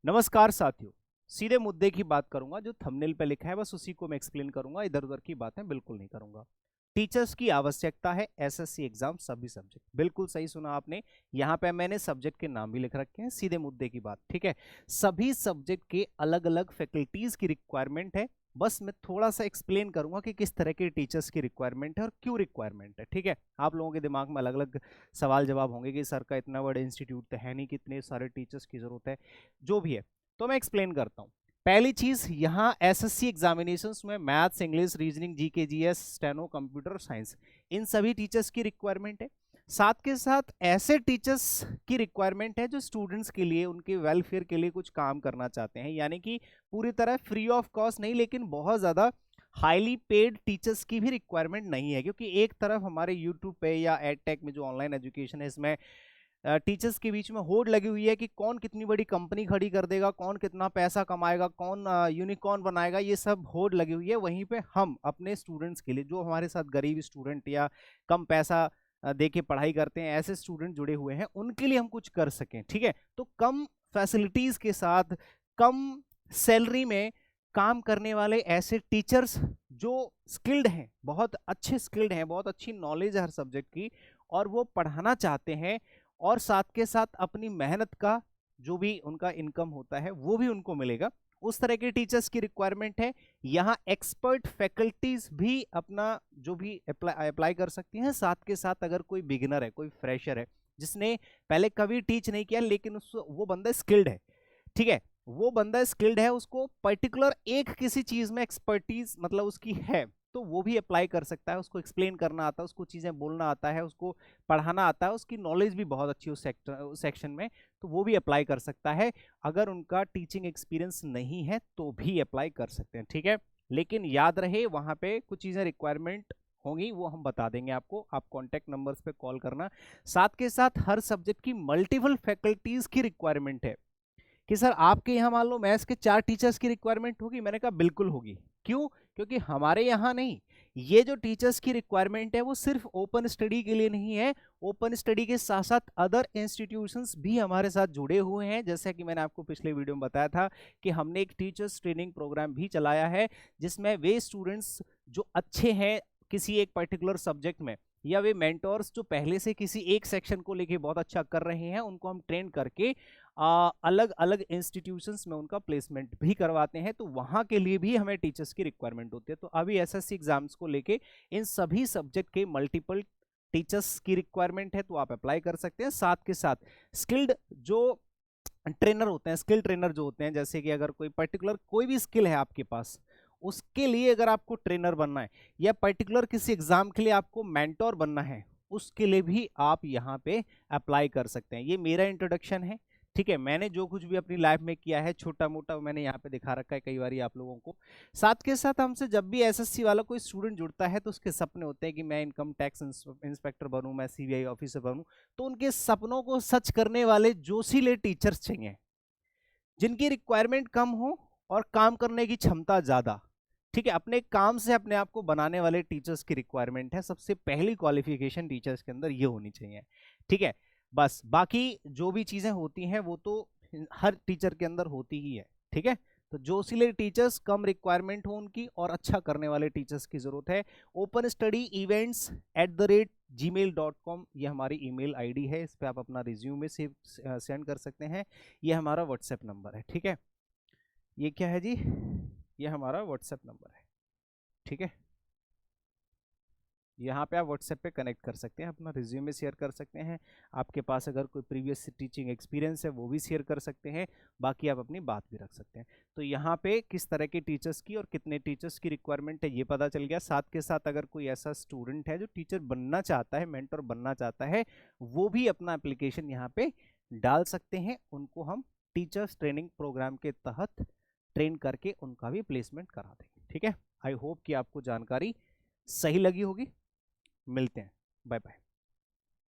नमस्कार साथियों, सीधे मुद्दे की बात करूंगा। जो थंबनेल पे लिखा है बस उसी को मैं एक्सप्लेन करूंगा, इधर उधर की बातें बिल्कुल नहीं करूंगा। टीचर्स की आवश्यकता है एसएससी एग्जाम सभी सब्जेक्ट, बिल्कुल सही सुना आपने। यहाँ पे मैंने सब्जेक्ट के नाम भी लिख रखे हैं, सीधे मुद्दे की बात, ठीक है। सभी सब्जेक्ट के अलग अलग फैकल्टीज की रिक्वायरमेंट है। बस मैं थोड़ा सा एक्सप्लेन करूंगा कि किस तरह के टीचर्स की रिक्वायरमेंट है और क्यों रिक्वायरमेंट है, ठीक है। आप लोगों के दिमाग में अलग अलग सवाल जवाब होंगे कि सर का इतना बड़ा इंस्टीट्यूट तो है नहीं, कितने सारे टीचर्स की जरूरत है, जो भी है। तो मैं एक्सप्लेन करता हूं। पहली चीज, यहाँ एसएससी एग्जामिनेशंस में maths, English, reasoning, GK, GS, steno, computer science, इन सभी टीचर्स की रिक्वायरमेंट है। साथ के साथ ऐसे टीचर्स की रिक्वायरमेंट है जो स्टूडेंट्स के लिए, उनके वेलफेयर के लिए कुछ काम करना चाहते हैं, यानी कि पूरी तरह फ्री ऑफ कॉस्ट नहीं, लेकिन बहुत ज्यादा हाईली पेड टीचर्स की भी रिक्वायरमेंट नहीं है। क्योंकि एक तरफ हमारे यूट्यूब पे या एडटेक में जो ऑनलाइन एजुकेशन है, इसमें टीचर्स के बीच में होड़ लगी हुई है कि कौन कितनी बड़ी कंपनी खड़ी कर देगा, कौन कितना पैसा कमाएगा, कौन यूनिकॉर्न बनाएगा, ये सब होड़ लगी हुई है। वहीं पे हम अपने स्टूडेंट्स के लिए, जो हमारे साथ गरीब स्टूडेंट या कम पैसा दे के पढ़ाई करते हैं, ऐसे स्टूडेंट जुड़े हुए हैं, उनके लिए हम कुछ कर सकें, ठीक है। तो कम फैसिलिटीज के साथ, कम सैलरी में काम करने वाले ऐसे टीचर्स जो स्किल्ड हैं, बहुत अच्छे स्किल्ड हैं, बहुत अच्छी नॉलेज है हर सब्जेक्ट की, और वो पढ़ाना चाहते हैं, और साथ के साथ अपनी मेहनत का जो भी उनका इनकम होता है वो भी उनको मिलेगा, उस तरह के टीचर्स की रिक्वायरमेंट है। यहाँ एक्सपर्ट फैकल्टीज भी अपना जो भी अप्लाई कर सकती हैं। साथ के साथ अगर कोई बिगिनर है, कोई फ्रेशर है, जिसने पहले कभी टीच नहीं किया, लेकिन वो बंदा स्किल्ड है, ठीक है, वो बंदा स्किल्ड है, उसको पर्टिकुलर एक किसी चीज में एक्सपर्टीज मतलब उसकी है, तो वो भी अप्लाई कर सकता है। उसको एक्सप्लेन करना आता है, उसको चीजें बोलना आता है, उसको पढ़ाना आता है, उसकी नॉलेज भी बहुत अच्छी उस सेक्शन में, तो वो भी अप्लाई कर सकता है। अगर उनका टीचिंग एक्सपीरियंस नहीं है तो भी अप्लाई कर सकते हैं, ठीक है। लेकिन याद रहे, वहां पे कुछ चीजें रिक्वायरमेंट होंगी, वो हम बता देंगे आपको, आप कॉन्टैक्ट नंबर्स पे कॉल करना। साथ के साथ हर सब्जेक्ट की मल्टीपल फैकल्टीज की रिक्वायरमेंट है कि सर आपके यहाँ मान लो मैथ्स के 4 टीचर्स की रिक्वायरमेंट होगी। मैंने कहा बिल्कुल होगी। क्यों? क्योंकि हमारे यहाँ नहीं, ये जो टीचर्स की रिक्वायरमेंट है वो सिर्फ ओपन स्टडी के लिए नहीं है, ओपन स्टडी के साथ साथ अदर इंस्टीट्यूशंस भी हमारे साथ जुड़े हुए हैं। जैसे कि मैंने आपको पिछले वीडियो में बताया था कि हमने एक टीचर्स ट्रेनिंग प्रोग्राम भी चलाया है, जिसमें वे स्टूडेंट्स जो अच्छे हैं किसी एक पर्टिकुलर सब्जेक्ट में, या वे मेंटोर्स जो पहले से किसी एक सेक्शन को लेके बहुत अच्छा कर रहे हैं, उनको हम ट्रेन करके अलग अलग इंस्टीट्यूशंस में उनका प्लेसमेंट भी करवाते हैं। तो वहां के लिए भी हमें टीचर्स की रिक्वायरमेंट होती है। तो अभी एसएससी एग्जाम्स को लेके इन सभी सब्जेक्ट के मल्टीपल टीचर्स की रिक्वायरमेंट है, तो आप अप्लाई कर सकते हैं। साथ के साथ स्किल्ड जो ट्रेनर होते हैं, स्किल ट्रेनर जो होते हैं, जैसे कि अगर कोई पर्टिकुलर कोई भी स्किल है आपके पास, उसके लिए अगर आपको ट्रेनर बनना है, या पर्टिकुलर किसी एग्जाम के लिए आपको मेंटोर बनना है, उसके लिए भी आप यहाँ पे अप्लाई कर सकते हैं। ये मेरा इंट्रोडक्शन है, ठीक है। मैंने जो कुछ भी अपनी लाइफ में किया है छोटा मोटा, मैंने यहाँ पे दिखा रखा है कई बार आप लोगों को। साथ के साथ हमसे जब भी एसएससी वाला कोई स्टूडेंट जुड़ता है, तो उसके सपने होते हैं कि मैं इनकम टैक्स इंस्पेक्टर बनूं, मैं सीबीआई ऑफिसर बनूं। तो उनके सपनों को सच करने वाले जोशीले टीचर्स चाहिए, जिनकी रिक्वायरमेंट कम हो और काम करने की क्षमता ज्यादा, ठीक है। अपने काम से अपने आप को बनाने वाले टीचर्स की रिक्वायरमेंट है। सबसे पहली क्वालिफिकेशन टीचर्स के अंदर ये होनी चाहिए, ठीक है। बस बाकी जो भी चीजें होती हैं वो तो हर टीचर के अंदर होती ही है, ठीक है। तो जो सिले टीचर्स कम रिक्वायरमेंट हो उनकी, और अच्छा करने वाले टीचर्स की जरूरत है। ओपन स्टडी इवेंट्स @gmail.com ये हमारी ईमेल आईडी है, इस पे आप अपना रिज्यूमे सेंड कर सकते हैं। ये हमारा व्हाट्सएप नंबर है, ठीक है। ये क्या है जी? ये हमारा व्हाट्सएप नंबर है, ठीक है। यहाँ पे आप व्हाट्सएप पे कनेक्ट कर सकते हैं, अपना रिज्यूमे शेयर कर सकते हैं। आपके पास अगर कोई प्रीवियस टीचिंग एक्सपीरियंस है वो भी शेयर कर सकते हैं। बाकी आप अपनी बात भी रख सकते हैं। तो यहाँ पे किस तरह के टीचर्स की और कितने टीचर्स की रिक्वायरमेंट है ये पता चल गया। साथ के साथ अगर कोई ऐसा स्टूडेंट है जो टीचर बनना चाहता है, मेंटर बनना चाहता है, वो भी अपना एप्लीकेशन यहाँ पे डाल सकते हैं। उनको हम टीचर्स ट्रेनिंग प्रोग्राम के तहत ट्रेन करके उनका भी प्लेसमेंट करा देंगे, ठीक है। आई होप कि आपको जानकारी सही लगी होगी। मिलते हैं, बाय बाय।